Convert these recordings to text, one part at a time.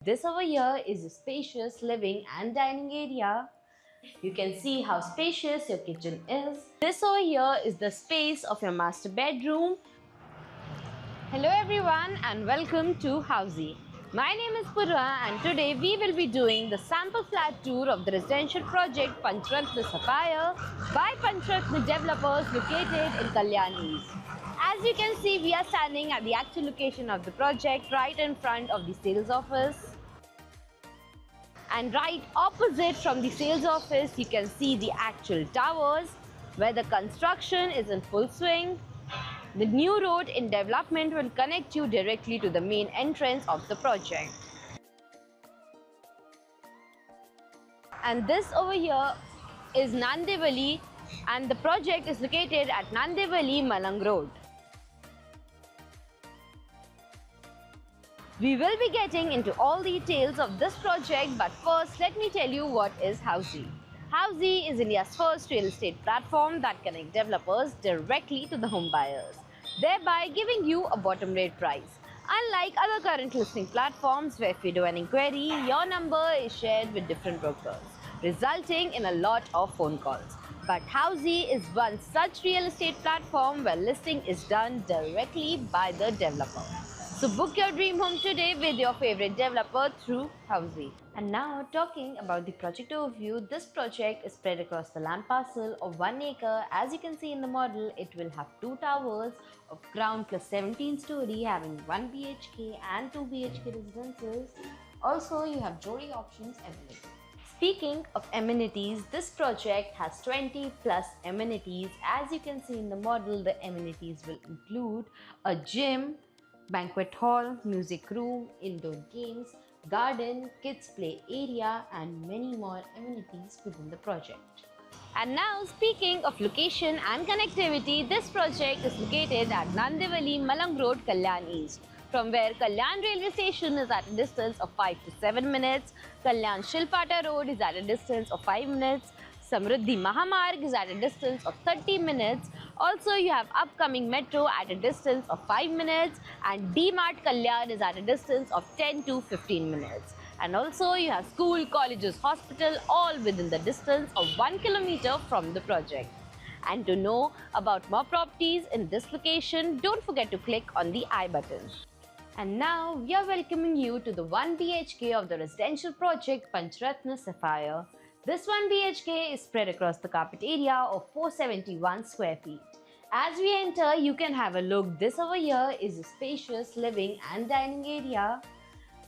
This over here is a spacious living and dining area. You can see how spacious your kitchen is. This over here is the space of your master bedroom. Hello everyone and welcome to Housey. My name is Purva and today we will be doing the sample flat tour of the residential project Panchratna Sapphire by Panchratna developers located in Kalyan East. As you can see, we are standing at the actual location of the project right in front of the sales office. And right opposite from the sales office, you can see the actual towers where the construction is in full swing. The new road in development will connect you directly to the main entrance of the project. And this over here is Nandivali, and the project is located at Nandivali Malang Road. We will be getting into all details of this project, but first let me tell you what is Housey. Housey is India's first real estate platform that connects developers directly to the home buyers, thereby giving you a bottom rate price. Unlike other current listing platforms where if you do an inquiry, your number is shared with different brokers, resulting in a lot of phone calls. But Housey is one such real estate platform where listing is done directly by the developer. So book your dream home today with your favorite developer through Housey. And now talking about the project overview, this project is spread across the land parcel of 1 acre. As you can see in the model, it will have 2 towers of ground plus 17 story having 1 BHK and 2 BHK residences. Also, you have Jodi options available. Speaking of amenities, this project has 20 plus amenities. As you can see in the model, the amenities will include a gym, banquet hall, music room, indoor games, garden, kids play area and many more amenities within the project. And now speaking of location and connectivity, this project is located at Nandivali Malang Road, Kalyan East, from where Kalyan railway station is at a distance of 5 to 7 minutes, Kalyan Shilpata Road is at a distance of 5 minutes, Samruddhi Mahamarg is at a distance of 30 minutes. Also, you have upcoming metro at a distance of 5 minutes and D-Mart Kalyan is at a distance of 10 to 15 minutes. And also, you have school, colleges, hospital all within the distance of 1 kilometer from the project. And to know about more properties in this location, don't forget to click on the I button. And now, we are welcoming you to the 1 BHK of the residential project Panchratna Sapphire. This 1 BHK is spread across the carpet area of 471 square feet. As we enter, you can have a look. This over here is a spacious living and dining area.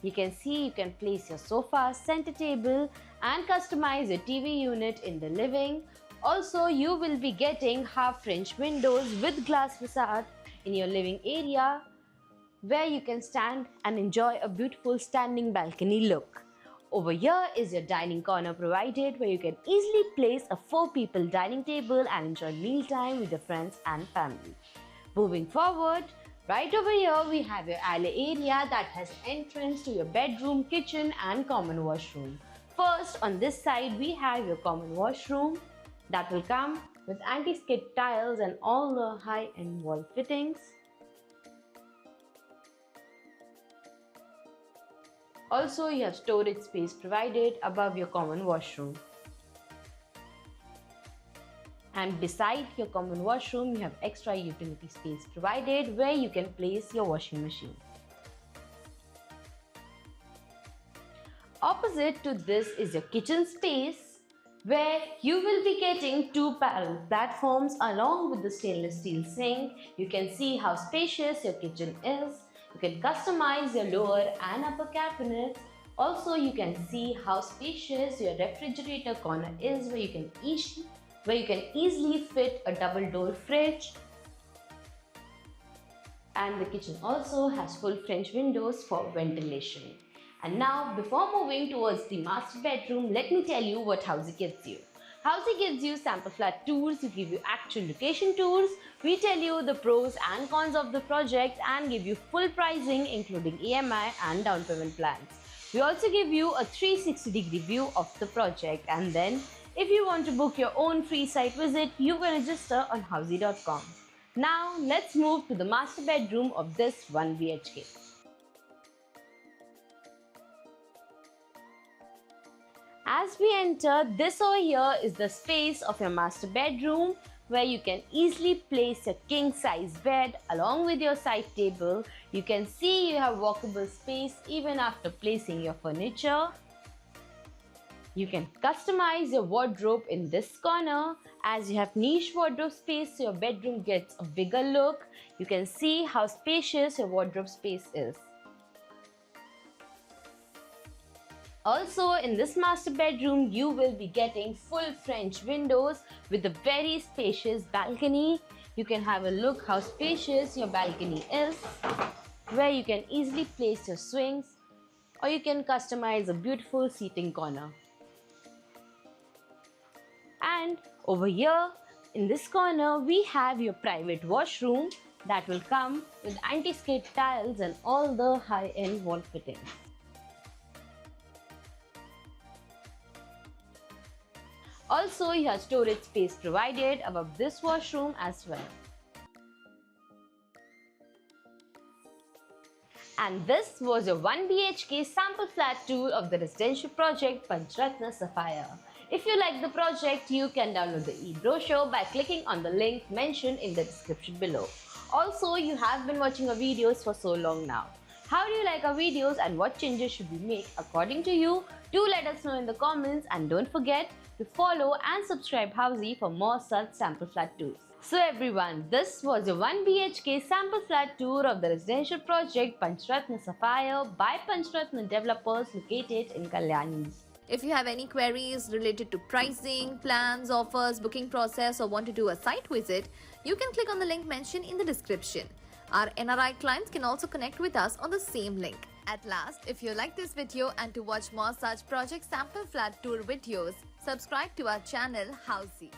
You can see you can place your sofa, center table and customize your TV unit in the living. Also, you will be getting half French windows with glass facade in your living area where you can stand and enjoy a beautiful standing balcony look. Over here is your dining corner provided where you can easily place a 4 people dining table and enjoy mealtime with your friends and family. Moving forward, right over here we have your alley area that has entrance to your bedroom, kitchen and common washroom. First, on this side we have your common washroom that will come with anti-skid tiles and all the high-end wall fittings. Also, you have storage space provided above your common washroom. And beside your common washroom, you have extra utility space provided where you can place your washing machine. Opposite to this is your kitchen space where you will be getting 2 parallel platforms along with the stainless steel sink. You can see how spacious your kitchen is. You can customize your lower and upper cabinets. Also, you can see how spacious your refrigerator corner is where you can easily fit a double door fridge. And the kitchen also has full French windows for ventilation. And now, before moving towards the master bedroom, let me tell you what Housey gives you. Housey gives you sample flat tours, we give you actual location tours, we tell you the pros and cons of the project and give you full pricing including EMI and down payment plans. We also give you a 360-degree view of the project, and then if you want to book your own free site visit, you can register on housey.com. Now let's move to the master bedroom of this 1 BHK. As we enter, this over here is the space of your master bedroom where you can easily place your king size bed along with your side table. You can see you have walkable space even after placing your furniture. You can customize your wardrobe in this corner as you have niche wardrobe space so your bedroom gets a bigger look. You can see how spacious your wardrobe space is. Also, in this master bedroom, you will be getting full French windows with a very spacious balcony. You can have a look how spacious your balcony is, where you can easily place your swings, or you can customize a beautiful seating corner. And over here, in this corner, we have your private washroom that will come with anti-skid tiles and all the high-end wall fittings. Also, you have storage space provided above this washroom as well. And this was your 1 BHK sample flat tour of the residential project Panchratna Sapphire. If you like the project, you can download the e-brochure by clicking on the link mentioned in the description below. Also, you have been watching our videos for so long now. How do you like our videos and what changes should we make according to you? Do let us know in the comments and don't forget to follow and subscribe Housey for more such sample flat tours. So everyone, this was your 1 BHK sample flat tour of the residential project Panchratna Sapphire by Panchratna Developers located in Kalyani. If you have any queries related to pricing, plans, offers, booking process or want to do a site visit, you can click on the link mentioned in the description. Our NRI clients can also connect with us on the same link. At last, if you like this video and to watch more such project sample flat tour videos, subscribe to our channel Housey.